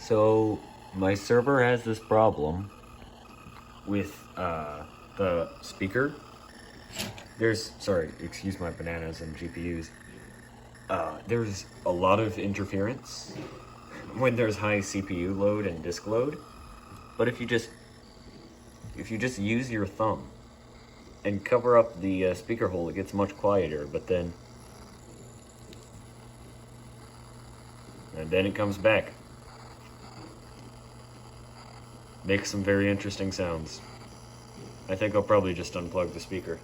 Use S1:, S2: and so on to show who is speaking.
S1: So my server has this problem with the speaker. Sorry, excuse my bananas and GPUs. There's a lot of interference when there's high CPU load and disk load. But if you just use your thumb and cover up the speaker hole, it gets much quieter. But then it comes back. Makes some very interesting sounds. I think I'll probably just unplug the speaker.